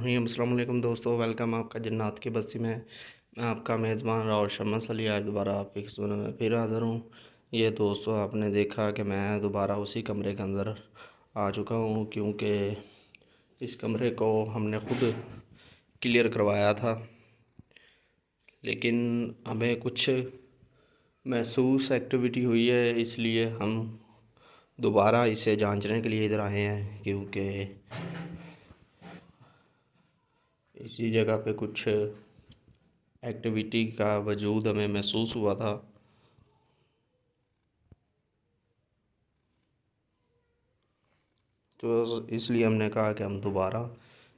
अस्सलाम वालेकुम दोस्तों, वेलकम आपका जन्नत की बस्ती में। मैं आपका मेज़बान राहुल शर्मा सली आज दोबारा आपकी खिदमत में फिर हाज़िर हूँ। ये दोस्तों, आपने देखा कि मैं दोबारा उसी कमरे के अंदर आ चुका हूँ, क्योंकि इस कमरे को हमने ख़ुद क्लियर करवाया था, लेकिन हमें कुछ महसूस एक्टिविटी हुई है, इसलिए हम दोबारा इसे जांचने के लिए इधर आए हैं। क्योंकि इसी जगह पे कुछ एक्टिविटी का वजूद हमें महसूस हुआ था। तो इसलिए हमने कहा कि हम दोबारा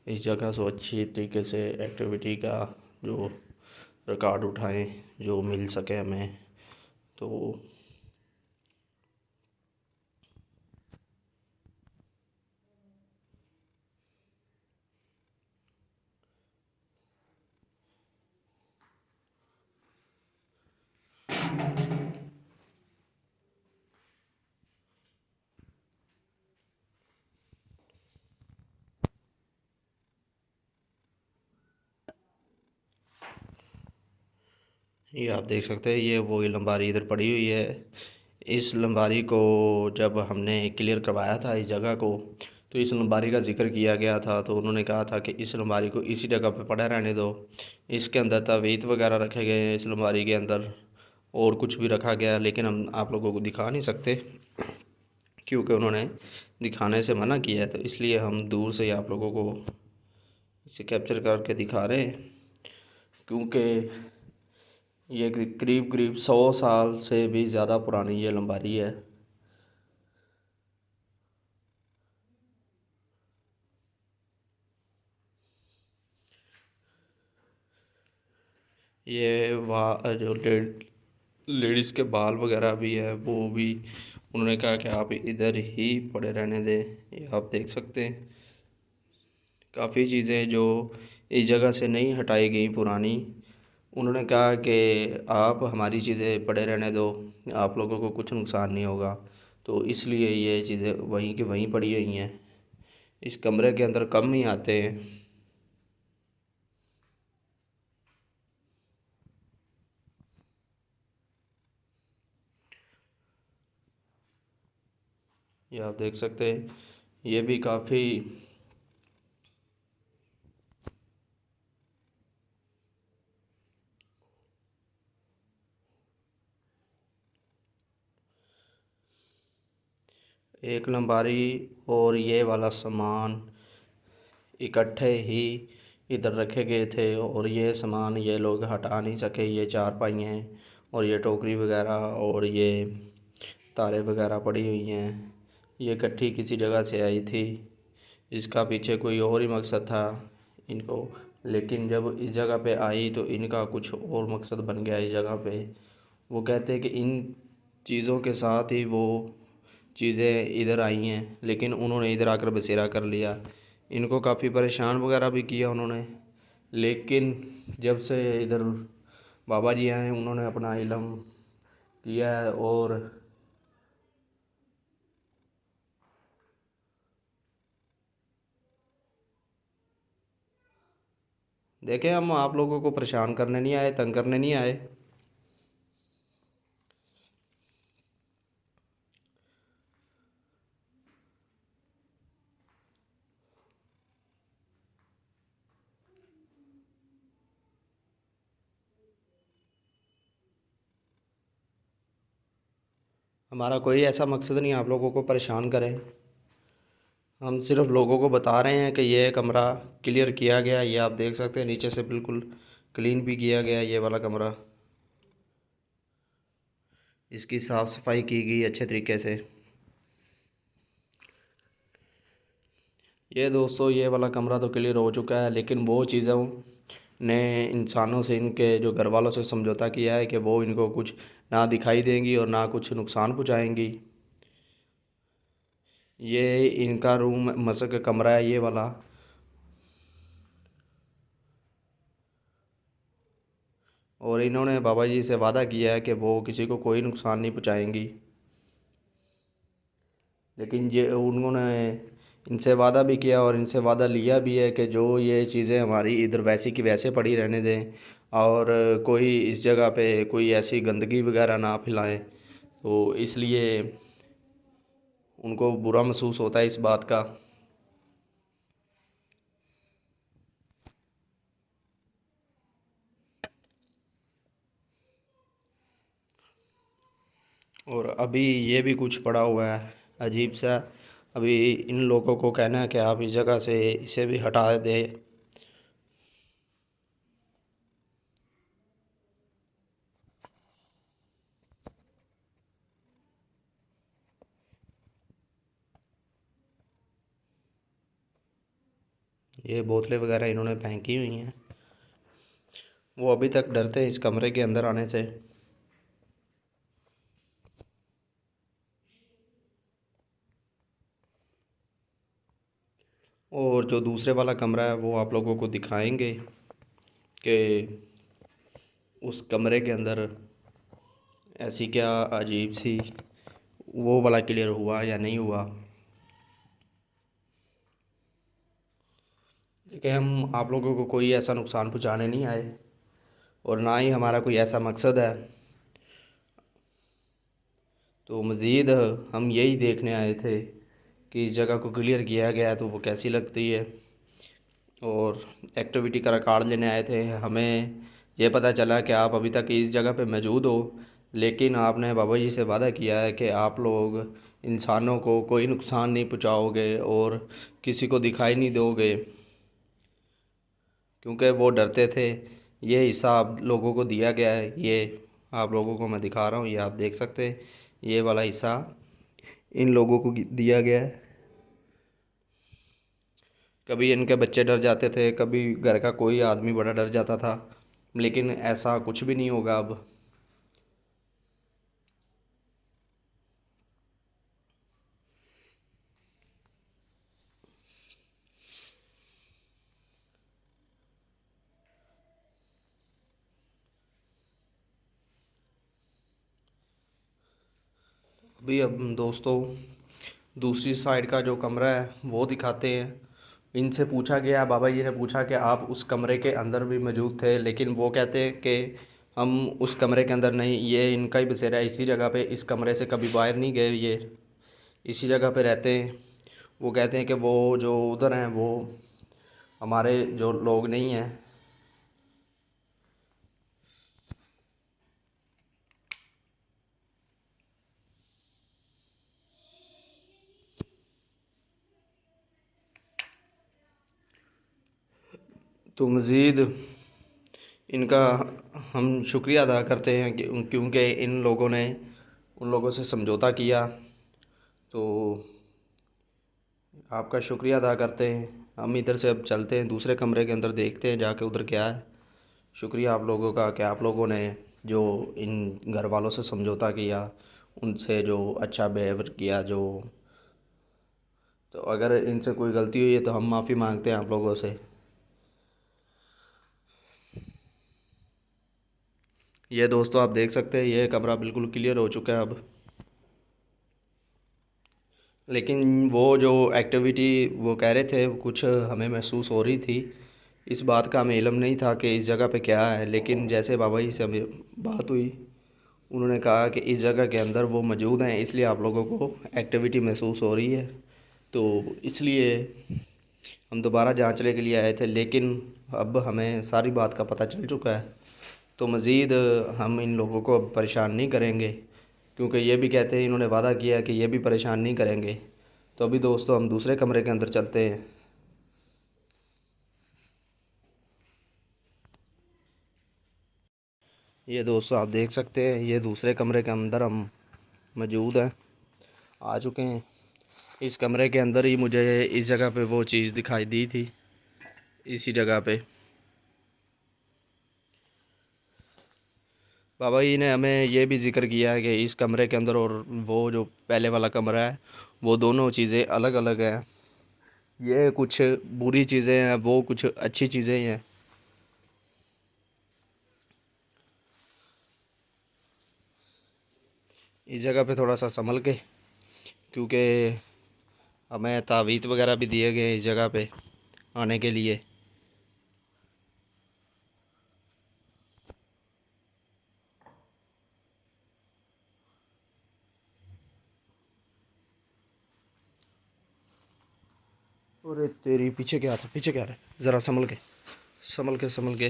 इस जगह से अच्छी तरीके से एक्टिविटी का जो रिकॉर्ड उठाएं, जो मिल सके हमें। तो ये आप देख सकते हैं, ये वो अलमारी इधर पड़ी हुई है। इस अलमारी को जब हमने क्लियर करवाया था इस जगह को, तो इस अलमारी का जिक्र किया गया था। तो उन्होंने कहा था कि इस अलमारी को इसी जगह पे पड़ा रहने दो। इसके अंदर तवीत वगैरह रखे गए हैं, इस अलमारी के अंदर और कुछ भी रखा गया, लेकिन हम आप लोगों को दिखा नहीं सकते क्योंकि उन्होंने दिखाने से मना किया है। तो इसलिए हम दूर से ही आप लोगों को इसे कैप्चर करके दिखा रहे हैं, क्योंकि ये करीब करीब 100 साल से भी ज़्यादा पुरानी ये अलमारी है। ये वहाँ जो लेडीज़ के बाल वगैरह भी है, वो भी उन्होंने कहा कि आप इधर ही पड़े रहने दें। ये आप देख सकते हैं, काफ़ी चीज़ें जो इस जगह से नहीं हटाई गई पुरानी, उन्होंने कहा कि आप हमारी चीज़ें पड़े रहने दो, आप लोगों को कुछ नुकसान नहीं होगा। तो इसलिए ये चीज़ें वहीं की वहीं पड़ी हुई हैं, इस कमरे के अंदर कम ही आते हैं। ये आप देख सकते हैं, ये भी काफ़ी एक अलमारी और ये वाला सामान इकट्ठे ही इधर रखे गए थे, और ये सामान ये लोग हटा नहीं सके। ये चारपाई हैं और ये टोकरी वगैरह और ये तारे वगैरह पड़ी हुई हैं, ये इकट्ठी किसी जगह से आई थी। इसका पीछे कोई और ही मकसद था इनको, लेकिन जब इस जगह पे आई तो इनका कुछ और मकसद बन गया इस जगह पे। वो कहते हैं कि इन चीज़ों के साथ ही वो चीज़ें इधर आई हैं, लेकिन उन्होंने इधर आकर बसेरा कर लिया। इनको काफ़ी परेशान वगैरह भी किया उन्होंने, लेकिन जब से इधर बाबा जी आए हैं, उन्होंने अपना इल्म किया है। और देखें, हम आप लोगों को परेशान करने नहीं आए, तंग करने नहीं आए। हमारा कोई ऐसा मकसद नहीं आप लोगों को परेशान करें। हम सिर्फ लोगों को बता रहे हैं कि ये कमरा क्लियर किया गया। ये आप देख सकते हैं, नीचे से बिल्कुल क्लीन भी किया गया ये वाला कमरा। इसकी साफ़ सफाई की गई अच्छे तरीके से। ये दोस्तों, ये वाला कमरा तो क्लियर हो चुका है, लेकिन वो चीज़ों ने इंसानों से, इनके जो घर वालों से समझौता किया है कि वो इनको कुछ ना दिखाई देंगी और ना कुछ नुकसान पहुँचाएँगी। ये इनका रूम मसक का कमरा है ये वाला, और इन्होंने बाबा जी से वादा किया है कि वो किसी को कोई नुकसान नहीं पहुँचाएँगी। लेकिन ये उन्होंने इनसे वादा भी किया और इनसे वादा लिया भी है कि जो ये चीज़ें हमारी इधर वैसी की वैसे पड़ी रहने दें, और कोई इस जगह पे कोई ऐसी गंदगी वगैरह ना फैलाएं। तो इसलिए उनको बुरा महसूस होता है इस बात का। और अभी ये भी कुछ पड़ा हुआ है अजीब सा। अभी इन लोगों को कहना है कि आप इस जगह से इसे भी हटा दें। ये बोतलें वगैरह इन्होंने फेंकी हुई हैं। वो अभी तक डरते हैं इस कमरे के अंदर आने से। और जो दूसरे वाला कमरा है वो आप लोगों को दिखाएंगे कि उस कमरे के अंदर ऐसी क्या अजीब सी, वो वाला क्लियर हुआ या नहीं हुआ। देखिए, हम आप लोगों को कोई ऐसा नुकसान पहुंचाने नहीं आए, और ना ही हमारा कोई ऐसा मकसद है। तो मज़ीद हम यही देखने आए थे कि इस जगह को क्लियर किया गया है तो वो कैसी लगती है, और एक्टिविटी का रिकॉर्ड लेने आए थे। हमें ये पता चला कि आप अभी तक इस जगह पे मौजूद हो, लेकिन आपने बाबा जी से वादा किया है कि आप लोग इंसानों को कोई नुकसान नहीं पहुंचाओगे और किसी को दिखाई नहीं दोगे, क्योंकि वो डरते थे। ये हिस्सा आप लोगों को दिया गया है, ये आप लोगों को मैं दिखा रहा हूँ, ये आप देख सकते हैं। ये वाला हिस्सा इन लोगों को दिया गया है। कभी इनके बच्चे डर जाते थे, कभी घर का कोई आदमी बड़ा डर जाता था, लेकिन ऐसा कुछ भी नहीं होगा अब। अभी अब दोस्तों दूसरी साइड का जो कमरा है वो दिखाते हैं। इनसे पूछा गया, बाबा जी ने पूछा कि आप उस कमरे के अंदर भी मौजूद थे, लेकिन वो कहते हैं कि हम उस कमरे के अंदर नहीं, ये इनका ही बसेरा है इसी जगह पे, इस कमरे से कभी बाहर नहीं गए, ये इसी जगह पे रहते हैं। वो कहते हैं कि वो जो उधर हैं वो हमारे जो लोग नहीं हैं। तो मज़ीद इनका हम शुक्रिया अदा करते हैं कि क्योंकि इन लोगों ने उन लोगों से समझौता किया। तो आपका शुक्रिया अदा करते हैं। हम इधर से अब चलते हैं दूसरे कमरे के अंदर, देखते हैं जाके उधर क्या है। शुक्रिया आप लोगों का कि आप लोगों ने जो इन घर वालों से समझौता किया, उनसे जो अच्छा बिहेवियर किया। जो तो अगर इनसे कोई गलती हुई है तो हम माफ़ी मांगते हैं आप लोगों से। ये दोस्तों आप देख सकते हैं ये कमरा बिल्कुल क्लियर हो चुका है अब। लेकिन वो जो एक्टिविटी वो कह रहे थे कुछ हमें महसूस हो रही थी, इस बात का हमें इल्म नहीं था कि इस जगह पे क्या है। लेकिन जैसे बाबा जी से हमें बात हुई, उन्होंने कहा कि इस जगह के अंदर वो मौजूद हैं, इसलिए आप लोगों को एक्टिविटी महसूस हो रही है। तो इसलिए हम दोबारा जांचने के लिए आए थे, लेकिन अब हमें सारी बात का पता चल चुका है। तो मज़ीद हम इन लोगों को अब परेशान नहीं करेंगे, क्योंकि ये भी कहते हैं, इन्होंने वादा किया है कि ये भी परेशान नहीं करेंगे। तो अभी दोस्तों हम दूसरे कमरे के अंदर चलते हैं। ये दोस्तों आप देख सकते हैं ये दूसरे कमरे के अंदर हम मौजूद हैं, आ चुके हैं। इस कमरे के अंदर ही मुझे इस जगह पे वो चीज़ दिखाई दी थी, इसी जगह पे। बाबा जी ने हमें ये भी ज़िक्र किया है कि इस कमरे के अंदर और वो जो पहले वाला कमरा है, वो दोनों चीज़ें अलग अलग हैं। ये कुछ बुरी चीज़ें हैं, वो कुछ अच्छी चीज़ें हैं। इस जगह पे थोड़ा सा संभल के, क्योंकि हमें तावीज़ वगैरह भी दिए गए इस जगह पे आने के लिए। अरे तेरी पीछे क्या था, पीछे क्या रहा है, ज़रा संभल के संभल के संभल के।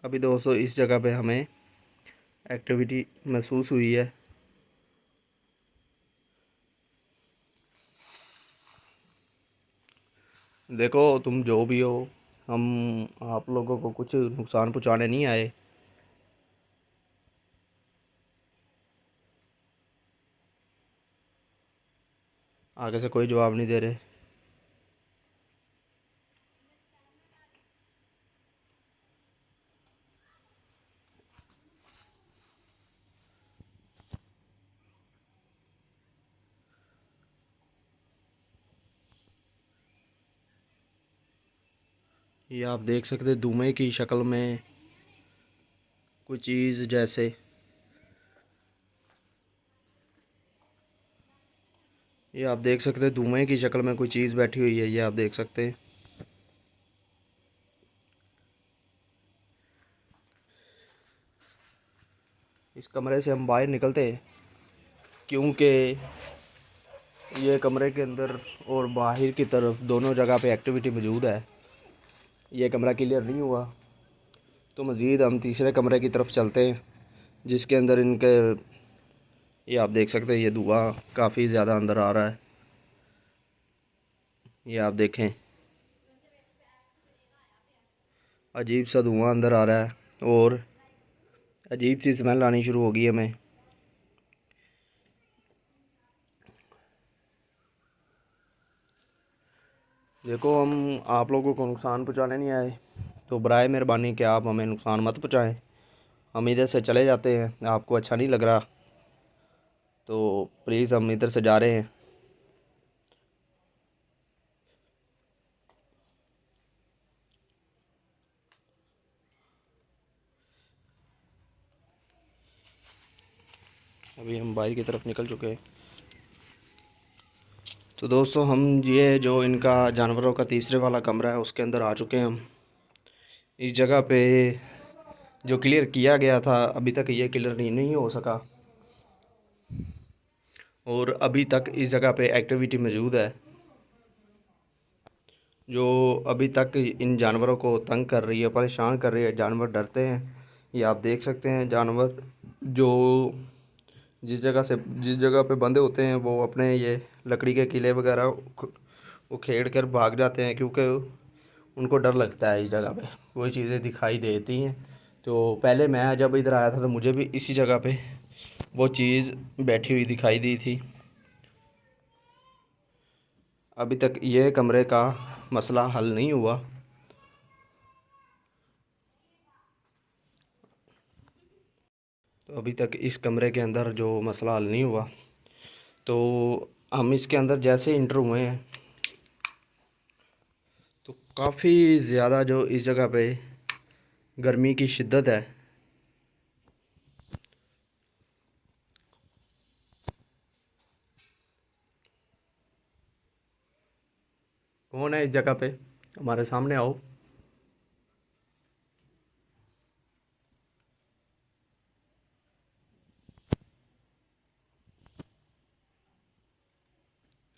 अभी दोस्तों इस जगह पे हमें एक्टिविटी महसूस हुई है। देखो तुम जो भी हो, हम आप लोगों को कुछ नुकसान पहुंचाने नहीं आए। आगे से कोई जवाब नहीं दे रहे। ये आप देख सकते धुएं की शक्ल में कोई चीज़ जैसे, ये आप देख सकते धुएं की शक्ल में कोई चीज़ बैठी हुई है, ये आप देख सकते हैं। इस कमरे से हम बाहर निकलते हैं क्योंकि ये कमरे के अंदर और बाहर की तरफ दोनों जगह पे एक्टिविटी मौजूद है। ये कमरा क्लियर नहीं हुआ तो मज़ीद हम तीसरे कमरे की तरफ चलते हैं जिसके अंदर इनके, ये आप देख सकते हैं ये धुआं काफ़ी ज़्यादा अंदर आ रहा है। ये आप देखें अजीब सा धुआं अंदर आ रहा है और अजीब सी स्मेल आनी शुरू हो गई हमें। देखो हम आप लोगों को नुकसान पहुंचाने नहीं आए, तो बराए मेहरबानी कि आप हमें नुकसान मत पहुंचाएं। हम इधर से चले जाते हैं, आपको अच्छा नहीं लग रहा तो प्लीज़ हम इधर से जा रहे हैं। अभी हम बाहर की तरफ निकल चुके हैं। तो दोस्तों हम ये जो इनका जानवरों का तीसरे वाला कमरा है उसके अंदर आ चुके हैं हम। इस जगह पे जो क्लियर किया गया था अभी तक ये क्लियर नहीं हो सका और अभी तक इस जगह पे एक्टिविटी मौजूद है जो अभी तक इन जानवरों को तंग कर रही है, परेशान कर रही है। जानवर डरते हैं, ये आप देख सकते हैं। जानवर जो जिस जगह पे बंधे होते हैं वो अपने ये लकड़ी के किले वगैरह उखेड़ कर भाग जाते हैं क्योंकि उनको डर लगता है। इस जगह पे कोई चीज़ें दिखाई देती हैं। तो पहले मैं जब इधर आया था तो मुझे भी इसी जगह पे वो चीज़ बैठी हुई दिखाई दी थी। अभी तक ये कमरे का मसला हल नहीं हुआ। तो अभी तक इस कमरे के अंदर जो मसला हल नहीं हुआ, तो हम इसके अंदर जैसे इंटर हुए हैं तो काफ़ी ज़्यादा जो इस जगह पे गर्मी की शिद्दत है। कौन है इस जगह पे, हमारे सामने आओ।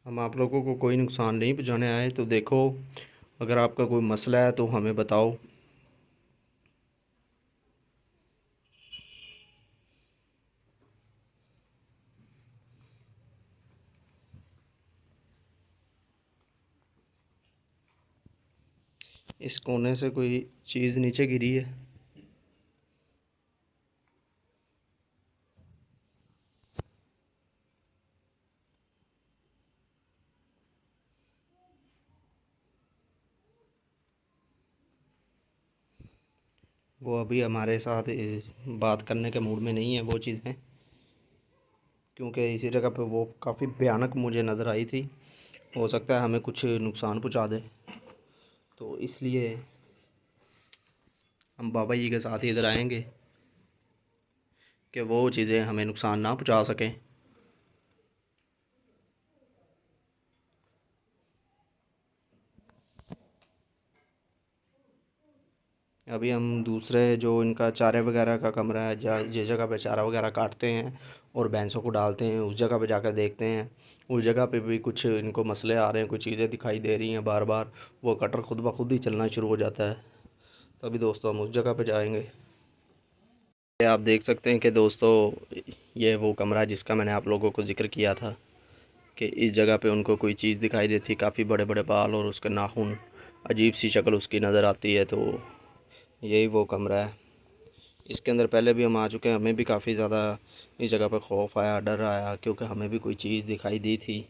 हम आप लोगों को कोई नुकसान नहीं पहुंचाने आए। तो देखो अगर आपका कोई मसला है तो हमें बताओ। इस कोने से कोई चीज़ नीचे गिरी है। वो अभी हमारे साथ बात करने के मूड में नहीं है वो चीज़ें, क्योंकि इसी जगह पे वो काफ़ी भयानक मुझे नज़र आई थी। हो सकता है हमें कुछ नुकसान पहुंचा दे, तो इसलिए हम बाबा जी के साथ ही इधर आएंगे कि वो चीज़ें हमें नुकसान ना पहुंचा सकें। अभी हम दूसरे जो इनका चारे वगैरह का कमरा है, जहाँ जिस जगह पे चारा वगैरह काटते हैं और भैंसों को डालते हैं, उस जगह पे जाकर देखते हैं। उस जगह पे भी कुछ इनको मसले आ रहे हैं, कुछ चीज़ें दिखाई दे रही हैं बार बार। वो कटर खुद ब खुद ही चलना शुरू हो जाता है। तो अभी दोस्तों हम उस जगह पे जाएंगे। ये आप देख सकते हैं कि दोस्तों, ये वो कमरा है जिसका मैंने आप लोगों को ज़िक्र किया था कि इस जगह पे उनको कोई चीज़ दिखाई देती, काफ़ी बड़े बड़े बाल और उसके नाखून, अजीब सी शक्ल उसकी नज़र आती है। तो यही वो कमरा है। इसके अंदर पहले भी हम आ चुके हैं, हमें भी काफ़ी ज़्यादा इस जगह पर खौफ आया, डर आया, क्योंकि हमें भी कोई चीज़ दिखाई दी थी।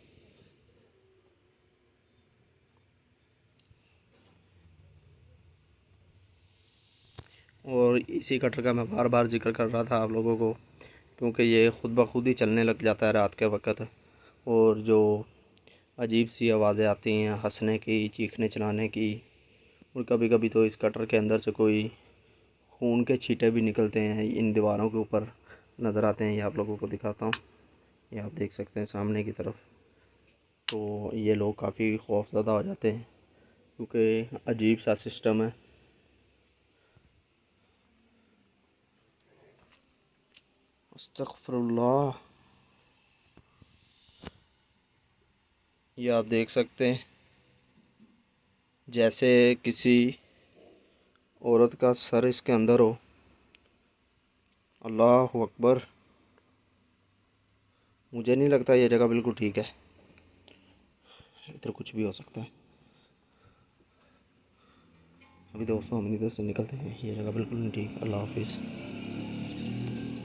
और इसी कटर का मैं बार बार जिक्र कर रहा था आप लोगों को, क्योंकि ये ख़ुद ब खुद ही चलने लग जाता है रात के वक्त। और जो अजीब सी आवाज़ें आती हैं, हंसने की, चीखने चलाने की, और कभी कभी तो इस कटर के अंदर से कोई खून के छींटे भी निकलते हैं, इन दीवारों के ऊपर नज़र आते हैं। ये आप लोगों को दिखाता हूँ, ये आप देख सकते हैं सामने की तरफ। तो ये लोग काफ़ी खौफज़दा हो जाते हैं, क्योंकि अजीब सा सिस्टम है। अस्तगफिरुल्लाह। ये आप देख सकते हैं जैसे किसी औरत का सर इसके अंदर हो। अल्लाह अकबर। मुझे नहीं लगता ये जगह बिल्कुल ठीक है, इधर कुछ भी हो सकता है। अभी दोस्तों हम इधर से निकलते हैं, ये जगह बिल्कुल नहीं ठीक। अल्लाह हाफिज़।